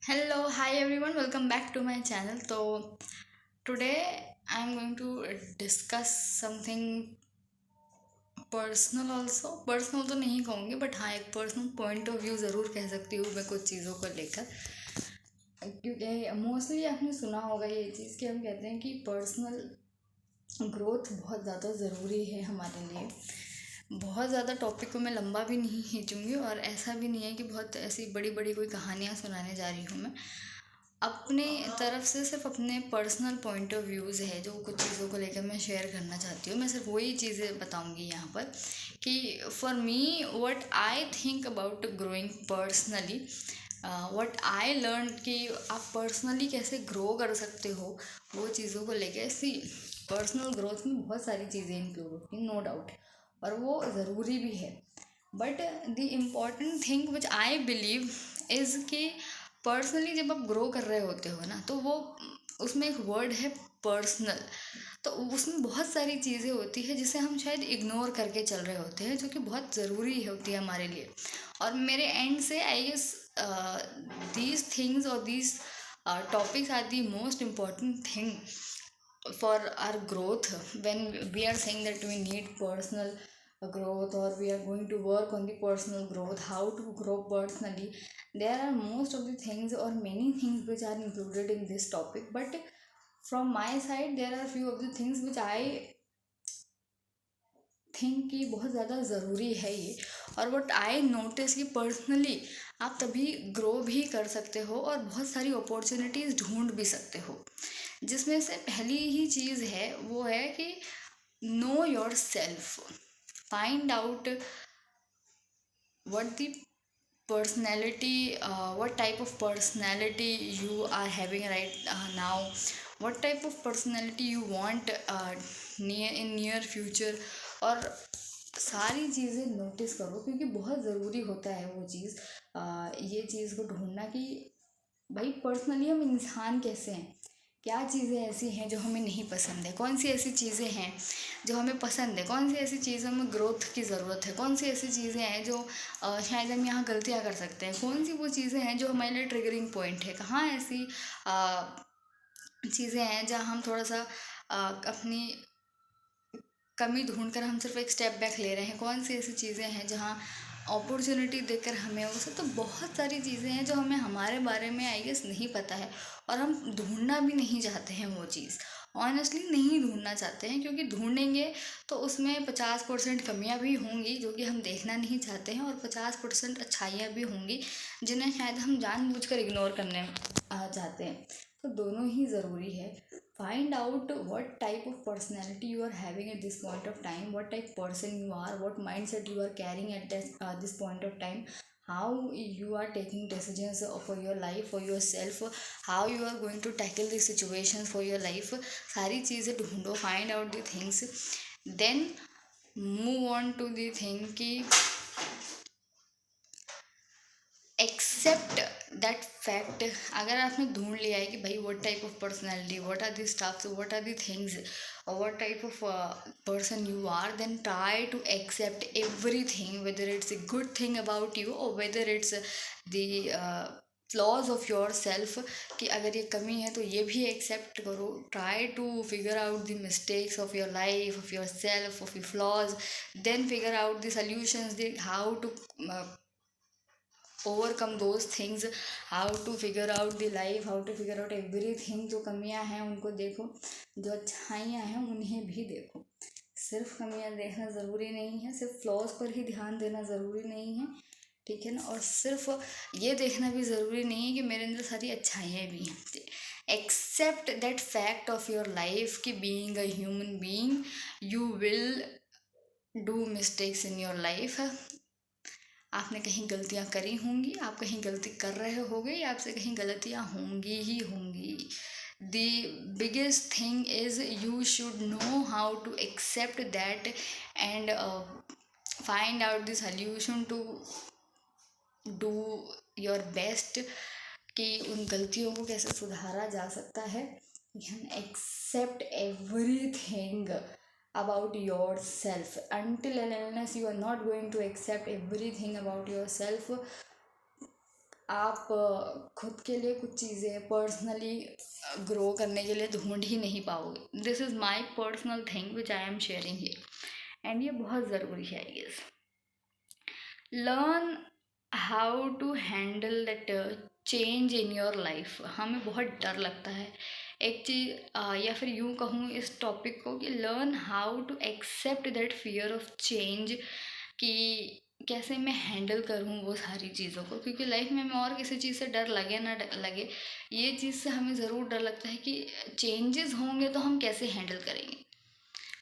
Hello, hi everyone, welcome back to my channel. So, today I am going to discuss something personal also personal तो नहीं कहूँगी but हाँ एक personal point of view ज़रूर कह सकती हूँ मैं कुछ चीज़ों को लेकर क्योंकि मोस्टली आपने सुना होगा ये चीज़ कि हम कहते हैं कि पर्सनल ग्रोथ बहुत ज़्यादा ज़रूरी है हमारे लिए। बहुत ज़्यादा टॉपिक को मैं लंबा भी नहीं खींचूँगी और ऐसा भी नहीं है कि बहुत ऐसी बड़ी बड़ी कोई कहानियाँ सुनाने जा रही हूँ मैं। अपने तरफ से सिर्फ अपने पर्सनल पॉइंट ऑफ व्यूज़ है जो कुछ चीज़ों को लेकर मैं शेयर करना चाहती हूँ। मैं सिर्फ वही चीज़ें बताऊँगी यहाँ पर कि for me what I think about growing personally, what I learn कि आप पर्सनली कैसे ग्रो कर सकते हो वो चीज़ों को लेकर। सी पर्सनल ग्रोथ में बहुत सारी चीज़ें इंक्लूड होती हैं, नो डाउट, और वो ज़रूरी भी है। But the important thing which I believe is कि पर्सनली जब आप ग्रो कर रहे होते हो ना तो वो उसमें एक वर्ड है पर्सनल। तो उसमें बहुत सारी चीज़ें होती है जिसे हम शायद इग्नोर करके चल रहे होते हैं जो कि बहुत ज़रूरी होती है हमारे लिए। और मेरे एंड से आई गेस दीज थिंग्स और these topics are the most important thing for our growth. When we are saying that we need personal growth or we are going to work on the personal growth, how to grow personally, there are most of the things or many things which are included in this topic. But from my side there are few of the things which I think कि बहुत ज़्यादा ज़रूरी है ये। और what I notice कि personally आप तभी ग्रो भी कर सकते हो और बहुत सारी अपॉर्चुनिटीज़ ढूंढ भी सकते हो, जिसमें से पहली ही चीज़ है वो है कि know your self, find out what the personality, what type of personality you are having right now, what type of personality you want near future। और सारी चीज़ें नोटिस करो क्योंकि बहुत ज़रूरी होता है वो चीज़, ये चीज़ को ढूंढना कि भाई पर्सनली हम इंसान कैसे हैं, क्या चीज़ें ऐसी हैं जो हमें नहीं पसंद है, कौन सी ऐसी चीज़ें हैं जो हमें पसंद है, कौन सी ऐसी चीज़ों में ग्रोथ की ज़रूरत है, कौन सी ऐसी चीज़ें हैं जो शायद हम यहाँ गलतियाँ कर सकते हैं, कौन सी वो चीज़ें हैं जो हमारे लिए ट्रिगरिंग पॉइंट है, कहाँ ऐसी चीज़ें हैं जहाँ हम थोड़ा सा अपनी कमी ढूंढ कर हम सिर्फ एक स्टेप बैक ले रहे हैं, कौन सी ऐसी चीज़ें हैं जहाँ अपॉर्चुनिटी देकर हमें उसे। तो बहुत सारी चीज़ें हैं जो हमें हमारे बारे में आई गेस नहीं पता है और हम ढूंढना भी नहीं चाहते हैं वो चीज़, ऑनेस्टली नहीं ढूंढना चाहते हैं क्योंकि ढूंढेंगे तो उसमें 50% कमियां भी होंगी जो कि हम देखना नहीं चाहते हैं और 50% अच्छाइयाँ भी होंगी जिन्हें शायद हम जानबूझकर इग्नोर करने चाहते हैं। तो दोनों ही ज़रूरी है। Find out what type of personality you are having at this point of time, what type person you are, what mindset you are carrying at this point of time, how you are taking decisions for your life, for yourself, how you are going to tackle the situations for your life। सारी चीज़ें ढूंढो, find out the things, then move on to the thing कि accept that fact. अगर आपने ढूंढ लिया है कि भाई what type of personality, what are the stuffs, what are the things, what type of person you are, then try to accept everything, whether it's a good thing about you और whether it's the flaws of your self. कि अगर ये कमी है तो ये भी accept करो। Try to figure out the mistakes of your life, of your self, of your flaws, then figure out the solutions, the how to overcome those things, how to figure out the life, how to figure out everything। जो कमियां हैं उनको देखो, जो अच्छाइयाँ हैं उन्हें भी देखो। सिर्फ कमियां देखना ज़रूरी नहीं है, सिर्फ फ्लॉज पर ही ध्यान देना ज़रूरी नहीं है, ठीक है ना। और सिर्फ ये देखना भी ज़रूरी नहीं है कि मेरे अंदर सारी अच्छाइयाँ भी हैं। Accept that fact of your life कि being a human being you will do mistakes in your life. आपने कहीं गलतियाँ करी होंगी, आप कहीं गलती कर रहे होगे या आपसे कहीं गलतियाँ होंगी ही होंगी। The biggest thing is you should know how to accept that and find out the solution to do your best कि उन गलतियों को कैसे सुधारा जा सकता है। You can accept everything about yourself। Until and unless you are not going to accept everything about yourself, आप खुद के लिए कुछ चीज़ें पर्सनली ग्रो करने के लिए ढूंढ ही नहीं पाओगे. This is my personal thing which I am sharing here, and ये बहुत ज़रूरी है I guess. Learn how to handle that change in your life. हमें बहुत डर लगता है एक चीज़, या फिर यूँ कहूँ इस टॉपिक को कि learn how to accept that fear of change, कि कैसे मैं हैंडल करूँ वो सारी चीज़ों को. क्योंकि लाइफ में हमें और किसी चीज़ से डर लगे ना लगे, ये चीज़ से हमें ज़रूर डर लगता है कि चेंजेस होंगे तो हम कैसे हैंडल करेंगे.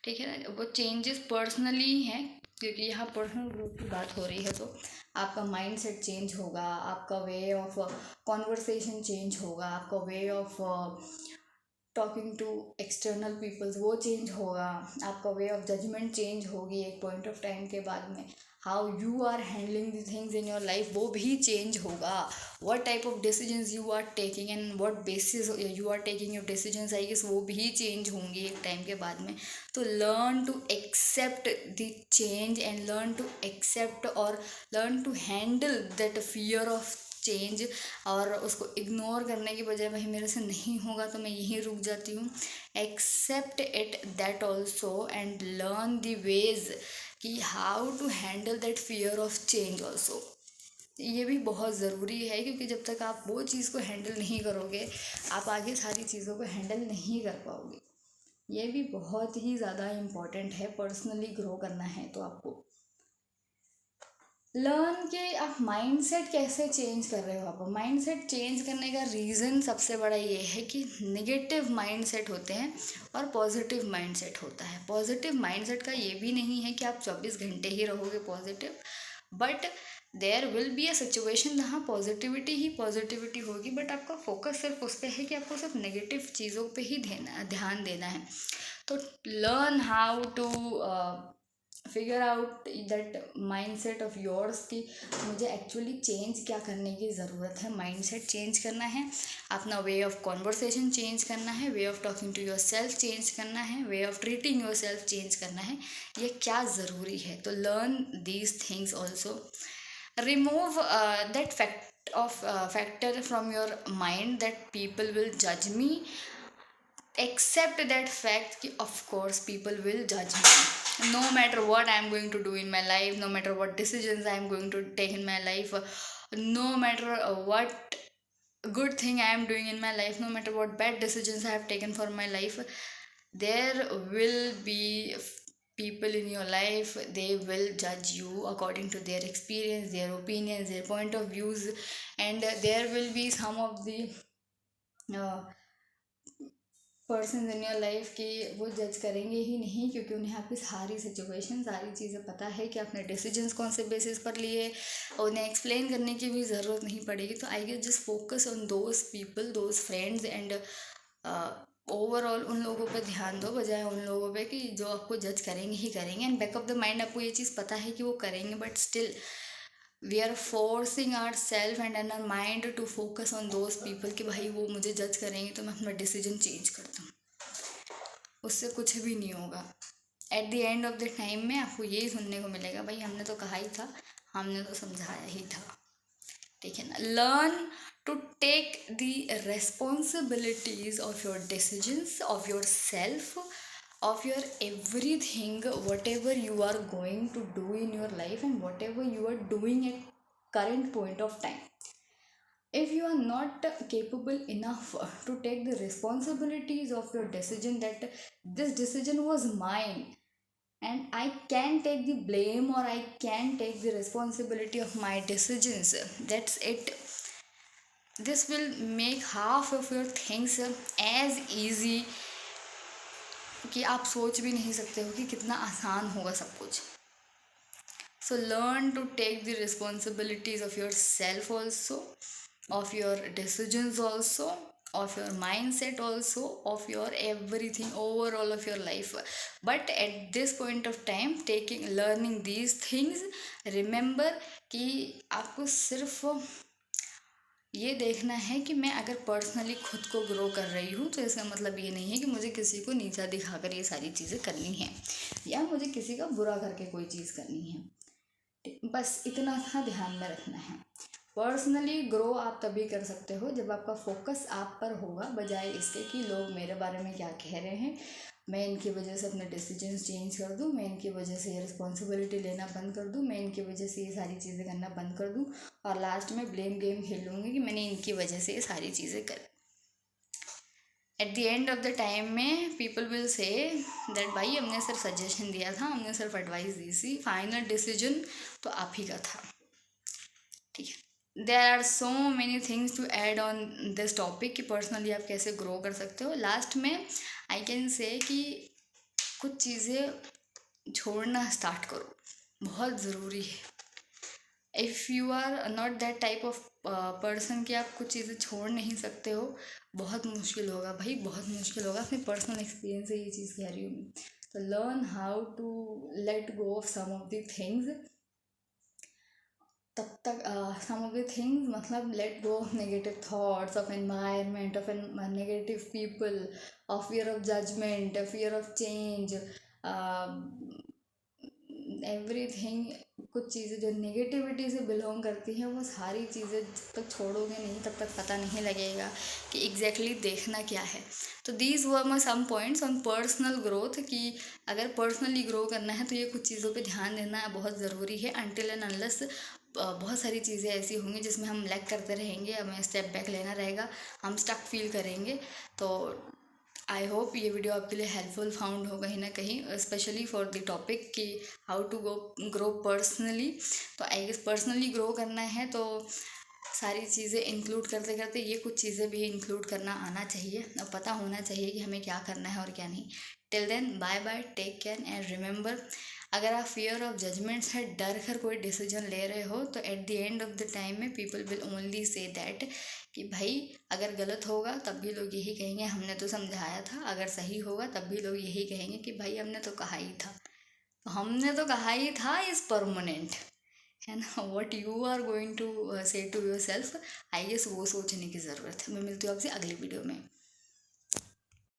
ठीक है ना, वो चेंजेस पर्सनली हैं, क्योंकि यहाँ पर्सनल ग्रोथ की बात हो रही है. तो आपका माइंड सेट चेंज होगा, आपका वे ऑफ कॉन्वर्सेशन चेंज होगा, आपका way of talking to external peoples वो चेंज होगा, आपका वे ऑफ जजमेंट चेंज होगी एक पॉइंट ऑफ टाइम के बाद में. How you are handling the things in your life वो भी चेंज होगा. What type of decisions you are taking and what basis you are taking your decisions, I guess वो भी चेंज होंगे एक टाइम के बाद में. तो learn to accept the change and learn to accept और learn to handle that fear of change. और उसको इग्नोर करने की बजाय भाई मेरे से नहीं होगा तो मैं यहीं रुक जाती हूँ. Accept it that also and learn the ways कि how to handle that fear of change also. ये भी बहुत ज़रूरी है, क्योंकि जब तक आप वो चीज़ को हैंडल नहीं करोगे आप आगे सारी चीज़ों को हैंडल नहीं कर पाओगे. ये भी बहुत ही ज़्यादा इम्पॉर्टेंट है. पर्सनली ग्रो करना है तो आपको लर्न के आप माइंडसेट कैसे चेंज कर रहे हो. आप माइंडसेट चेंज करने का रीज़न सबसे बड़ा ये है कि नेगेटिव माइंडसेट होते हैं और पॉजिटिव माइंडसेट होता है. पॉजिटिव माइंडसेट का ये भी नहीं है कि आप 24 घंटे ही रहोगे positive, but there will be a situation जहाँ पॉजिटिविटी ही पॉजिटिविटी होगी, बट आपका फोकस सिर्फ उस पर है कि आपको सिर्फ नेगेटिव चीज़ों पे ही ध्यान देना है. तो learn how to figure out that mindset of yours कि मुझे एक्चुअली चेंज क्या करने की ज़रूरत है. माइंडसेट चेंज करना है, अपना वे ऑफ कॉन्वर्सेशन चेंज करना है, way of talking to yourself change करना है, way of treating yourself change करना है. ये क्या ज़रूरी है. तो learn these things also. Remove that factor from your mind that people will जज मी. Accept that fact कि of course people will judge me no matter what I am going to do in my life, no matter what decisions I am going to take in my life, no matter what good thing I am doing in my life, no matter what bad decisions I have taken for my life, there will be people in your life, they will judge you according to their experience, their opinions, their point of views, and there will be some of the uh, person in your life कि वो जज करेंगे ही नहीं, क्योंकि उन्हें आपकी सारी situation सारी चीज़ें पता है कि आपने डिसीजंस कौन से बेसिस पर लिए, और उन्हें एक्सप्लेन करने की भी ज़रूरत नहीं पड़ेगी. तो I guess just focus on those people, those friends, and overall उन लोगों पे ध्यान दो बजाय उन लोगों पे कि जो आपको जज करेंगे ही करेंगे. And back of the mind आपको ये चीज़ पता है कि वो करेंगे, but still we are forcing our self and our mind to focus on those people कि भाई वो मुझे जज करेंगे तो मैं अपना डिसीजन चेंज करता हूँ. उससे कुछ भी नहीं होगा. Eight the end of the time में आपको यही सुनने को मिलेगा, भाई हमने तो कहा ही था, हमने तो समझाया ही था. ठीक है ना. Learn to take the responsibilities of your decisions, of your self, of your everything, whatever you are going to do in your life and whatever you are doing at current point of time. If you are not capable enough to take the responsibilities of your decision, that this decision was mine and I can take the blame or I can take the responsibility of my decisions, that's it. This will make half of your things as easy कि आप सोच भी नहीं सकते हो कि कितना आसान होगा सब कुछ. So learn to take the responsibilities of your self also, of your decisions also, of your mindset also, of your everything overall of your life. But at this point of time, learning these things, remember कि आपको सिर्फ ये देखना है कि मैं अगर personally खुद को ग्रो कर रही हूँ तो इसका मतलब ये नहीं है कि मुझे किसी को नीचा दिखाकर ये सारी चीज़ें करनी है या मुझे किसी का बुरा करके कोई चीज़ करनी है. बस इतना सा ध्यान में रखना है. पर्सनली ग्रो आप तभी कर सकते हो जब आपका फोकस आप पर होगा, बजाय इसके कि लोग मेरे बारे में क्या कह रहे हैं, मैं इनकी वजह से अपने डिसीजंस चेंज कर दूँ, मैं इनकी वजह से ये रिस्पॉन्सिबिलिटी लेना बंद कर दूँ, मैं इनकी वजह से ये सारी चीज़ें करना बंद कर दूँ और लास्ट में ब्लेम गेम खेल लूँगी कि मैंने इनकी वजह से ये सारी चीज़ें करी। Eight the end of the time में पीपल विल से दैट भाई हमने सिर्फ सजेशन दिया था, हमने सिर्फ एडवाइस दी थी, फाइनल डिसीजन तो आप ही का था। ठीक है, there are so many things to add on this topic कि पर्सनली आप कैसे ग्रो कर सकते हो। लास्ट में आई कैन से कि कुछ चीज़ें छोड़ना स्टार्ट करो, बहुत ज़रूरी है। If you are not that type of person कि आप कुछ चीज़ें छोड़ नहीं सकते हो, बहुत मुश्किल होगा भाई, बहुत मुश्किल होगा। अपने पर्सनल एक्सपीरियंस से ये चीज़ कह रही हूँ मैं। तो learn how to let go of some of the things. तब तक सम ऑफ द थिंग्स मतलब let go of negative thoughts, of environment, of negative people, of fear of judgement, fear of change, everything. कुछ चीज़ें जो negativity से belong करती हैं, वो सारी चीज़ें जब तक छोड़ोगे नहीं तब तक पता नहीं लगेगा कि एग्जैक्टली देखना क्या है। तो these were my some points on personal growth कि अगर पर्सनली ग्रो करना है तो ये कुछ चीज़ों पे ध्यान देना बहुत ज़रूरी है। अनटिल एंड अनलेस बहुत सारी चीज़ें ऐसी होंगी जिसमें हम लैग करते रहेंगे, हमें स्टेप बैक लेना रहेगा, हम स्टक फील करेंगे। तो आई होप ये वीडियो आपके लिए हेल्पफुल फाउंड हो कहीं ना कहीं, स्पेशली फॉर द टॉपिक कि हाउ टू ग्रो पर्सनली। तो आई गेस पर्सनली ग्रो करना है तो सारी चीज़ें इंक्लूड करते करते ये कुछ चीज़ें भी इंक्लूड करना आना चाहिए और पता होना चाहिए कि हमें क्या करना है और क्या नहीं। Till then bye bye, take care and remember, अगर आप फियर ऑफ जजमेंट से डर कर कोई डिसीजन ले रहे हो तो at the end of the time में people will only say that कि भाई अगर गलत होगा तब भी लोग यही कहेंगे हमने तो समझाया था, अगर सही होगा तब भी लोग यही कहेंगे कि भाई हमने तो कहा ही था। तो हमने तो कहा ही था इज़ परमानेंट, है ना। What you are going to say to yourself, I guess वो सोचने की ज़रूरत है। मैं मिलती हूँ आपसे अगली वीडियो में।